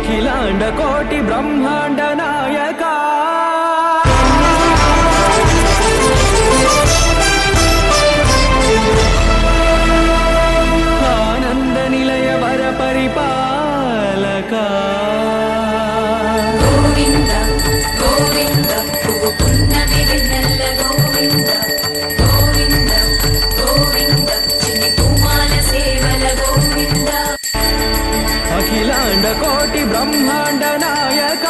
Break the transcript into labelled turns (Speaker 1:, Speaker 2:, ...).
Speaker 1: అఖిలాండ కోటి బ్రహ్మాండ నాయక ఆనంద నిలయ వర పరిపాలక
Speaker 2: గోవింద గోవింద పున్నమి వెన్నెల గోవింద గోవింద గోవింద చిన్ని కుమాల సేవల గోవింద
Speaker 1: అఖిలాండ కోటి బ్రహ్మాండ నాయక